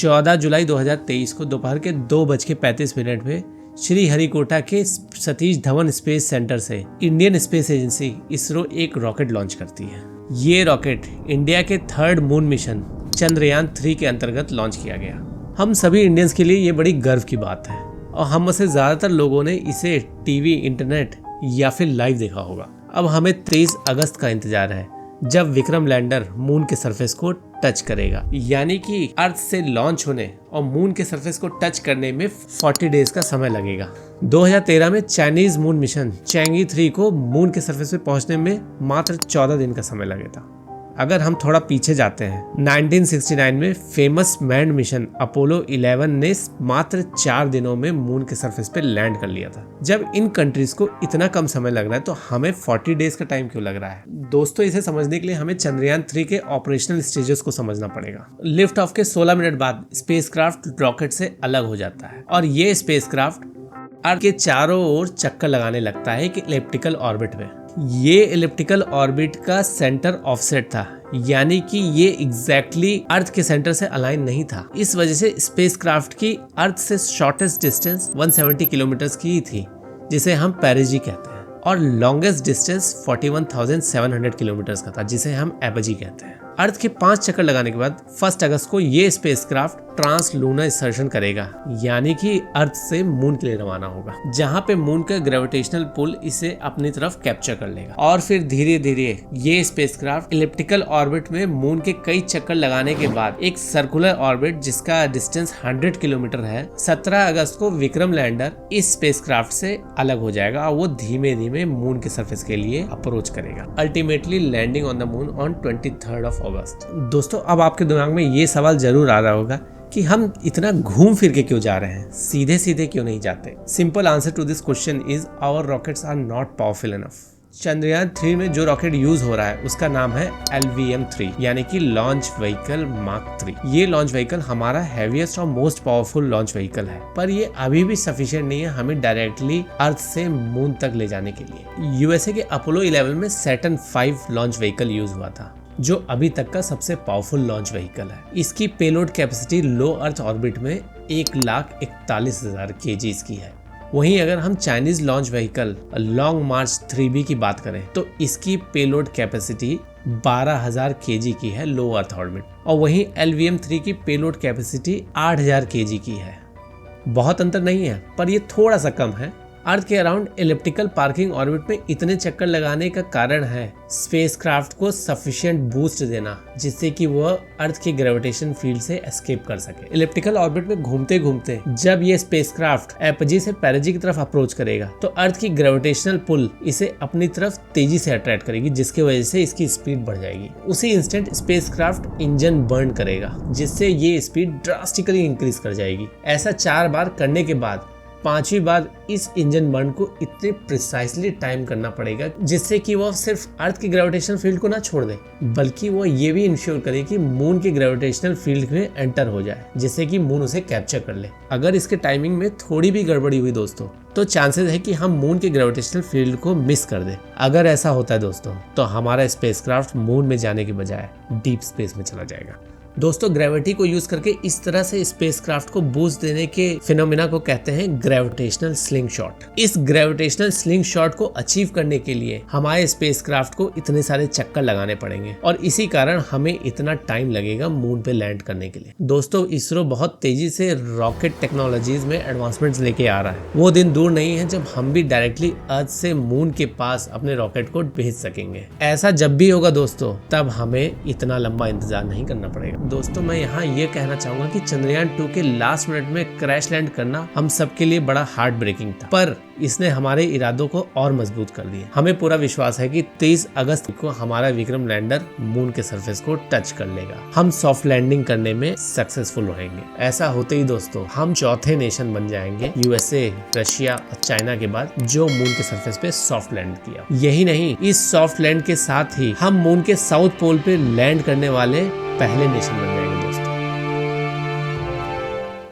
14 जुलाई 2023 को दोपहर के 2:35 पे श्रीहरिकोटा के सतीश धवन स्पेस सेंटर से इंडियन स्पेस एजेंसी इसरो एक रॉकेट लॉन्च करती है। ये रॉकेट इंडिया के 3rd मून मिशन चंद्रयान 3 के अंतर्गत लॉन्च किया गया। हम सभी इंडियंस के लिए ये बड़ी गर्व की बात है और हम में से ज्यादातर लोगों ने इसे टीवी, इंटरनेट या फिर लाइव देखा होगा। अब हमें 23 अगस्त का इंतजार है जब विक्रम लैंडर मून के सरफेस को टच करेगा, यानी कि अर्थ से लॉन्च होने और मून के सरफेस को टच करने में 40 डेज का समय लगेगा। 2013 में चाइनीज मून मिशन चैंगी 3 को मून के सरफेस पे पहुंचने में मात्र 14 दिन का समय लगे था। अगर हम थोड़ा पीछे जाते हैं, 1969 में फेमस मैन्ड मिशन अपोलो 11 ने मात्र 4 दिनों में मून के सरफेस पे लैंड कर लिया था। जब इन कंट्रीज को इतना कम समय लग रहा है तो हमें 40 डेज का टाइम क्यों लग रहा है? दोस्तों, इसे समझने के लिए हमें चंद्रयान 3 के ऑपरेशनल स्टेजेस को समझना पड़ेगा। लिफ्ट ऑफ के 16 मिनट बाद स्पेसक्राफ्ट रॉकेट से अलग हो जाता है और ये स्पेसक्राफ्ट अर्थ के चारों ओर चक्कर लगाने लगता है एक इलिप्टिकल ऑर्बिट में। ये इलिप्टिकल ऑर्बिट का सेंटर ऑफसेट था, यानी कि ये एग्जैक्टली अर्थ के सेंटर से अलाइन नहीं था। इस वजह से स्पेसक्राफ्ट की अर्थ से शॉर्टेस्ट डिस्टेंस 170 किलोमीटर की थी, जिसे हम पेरिजी कहते हैं, और लॉन्गेस्ट डिस्टेंस 41,700 किलोमीटर का था, जिसे हम एपोजी कहते हैं। अर्थ के 5 चक्कर लगाने के बाद 1 अगस्त को ये स्पेसक्राफ्ट ट्रांस लूनर इंसर्शन करेगा, यानी कि अर्थ से मून के लिए रवाना होगा, जहां पे मून का ग्रेविटेशनल पुल इसे अपनी तरफ कैप्चर कर लेगा। और फिर धीरे धीरे ये स्पेसक्राफ्ट इलिप्टिकल ऑर्बिट में मून के कई चक्कर लगाने के बाद एक सर्कुलर ऑर्बिट जिसका डिस्टेंस 100 किलोमीटर है, 17 अगस्त को विक्रम लैंडर इस स्पेसक्राफ्ट से अलग हो जाएगा और वो धीमे धीमे मून के सरफेस के लिए अप्रोच करेगा, ultimately landing on the moon on 23 August. दोस्तों, अब आपके दिमाग में ये सवाल जरूर आ रहा होगा कि हम इतना घूम फिर के क्यों जा रहे हैं, सीधे सीधे क्यों नहीं जाते? Simple answer to this question is our rockets are not powerful enough. Chandrayaan 3 में जो रॉकेट यूज हो रहा है उसका नाम है LVM-3, यानी कि लॉन्च व्हीकल मार्क 3। ये लॉन्च व्हीकल हमारा हैवीएस्ट और मोस्ट पावरफुल लॉन्च व्हीकल है, पर ये अभी भी सफिशिएंट नहीं है हमें डायरेक्टली अर्थ से मून तक ले जाने के लिए। यूएसए के अपोलो 11 में सैटर्न 5 लॉन्च व्हीकल यूज हुआ था, जो अभी तक का सबसे पावरफुल लॉन्च व्हीकल है। इसकी पेलोड कैपेसिटी लो अर्थ ऑर्बिट में 1,41,000 kg की है। वहीं अगर हम चाइनीज लॉन्च व्हीकल लॉन्ग मार्च 3B की बात करें तो इसकी पेलोड कैपेसिटी 12,000 kg की है लो अर्थ ऑर्बिट, और वहीं LVM-3 की पेलोड कैपेसिटी 8,000 kg की है। बहुत अंतर नहीं है, पर ये थोड़ा सा कम है। अर्थ के अराउंड इलिप्टिकल पार्किंग ऑर्बिट में इतने चक्कर लगाने का कारण है स्पेसक्राफ्ट को सफिशिएंट बूस्ट देना, जिससे कि वह अर्थ के ग्रेविटेशन फील्ड से एस्केप कर सके। इलिप्टिकल ऑर्बिट में घूमते घूमते जब ये स्पेसक्राफ्ट एपोजी से पेरिजी की तरफ अप्रोच करेगा तो अर्थ की ग्रेविटेशनल पुल इसे अपनी तरफ तेजी से अट्रैक्ट करेगी, जिसकी वजह से इसकी स्पीड बढ़ जाएगी। उसी इंस्टेंट स्पेसक्राफ्ट इंजन बर्न करेगा, जिससे ये स्पीड ड्रास्टिकली इंक्रीज कर जाएगी। ऐसा 4 बार करने के बाद 5वीं बार इस इंजन बर्न को इतने प्रिसाइसली टाइम करना पड़ेगा जिससे कि वो सिर्फ अर्थ की ग्रेविटेशनल फील्ड को ना छोड़ दे, बल्कि वो ये भी इंश्योर करे कि मून के ग्रेविटेशनल फील्ड में एंटर हो जाए, जिससे कि मून उसे कैप्चर कर ले। अगर इसके टाइमिंग में थोड़ी भी गड़बड़ी हुई दोस्तों, तो चांसेस है कि हम मून के ग्रेविटेशनल फील्ड को मिस कर दें। अगर ऐसा होता है दोस्तों, तो हमारा स्पेसक्राफ्ट मून में जाने के बजाय डीप स्पेस में चला जाएगा। दोस्तों, ग्रेविटी को यूज करके इस तरह से स्पेसक्राफ्ट को बूस्ट देने के फिनोमिना को कहते हैं ग्रेविटेशनल स्लिंग शॉट। इस ग्रेविटेशनल स्लिंग शॉट को अचीव करने के लिए हमारे स्पेसक्राफ्ट को इतने सारे चक्कर लगाने पड़ेंगे और इसी कारण हमें इतना टाइम लगेगा मून पे लैंड करने के लिए। दोस्तों, इसरो बहुत तेजी से रॉकेट टेक्नोलॉजीज में एडवांसमेंट्स लेके आ रहा है। वो दिन दूर नहीं है जब हम भी डायरेक्टली अर्थ से मून के पास अपने रॉकेट को भेज सकेंगे। ऐसा जब भी होगा दोस्तों, तब हमें इतना लंबा इंतजार नहीं करना पड़ेगा। दोस्तों, मैं यहाँ ये कहना चाहूंगा कि चंद्रयान 2 के लास्ट मिनट में क्रैश लैंड करना हम सबके लिए बड़ा हार्ट ब्रेकिंग था, पर इसने हमारे इरादों को और मजबूत कर दिया। हमें पूरा विश्वास है कि 23 अगस्त को हमारा विक्रम लैंडर मून के सरफेस को टच कर लेगा। हम सॉफ्ट लैंडिंग करने में सक्सेसफुल रहेंगे। ऐसा होते ही दोस्तों, हम चौथे नेशन बन जाएंगे यूएसए, रशिया और चाइना के बाद जो मून के सरफेस पे सॉफ्ट लैंड किया। यही नहीं, इस सॉफ्ट लैंड के साथ ही हम मून के साउथ पोल पे लैंड करने वाले पहले नेशन बन जाएंगे।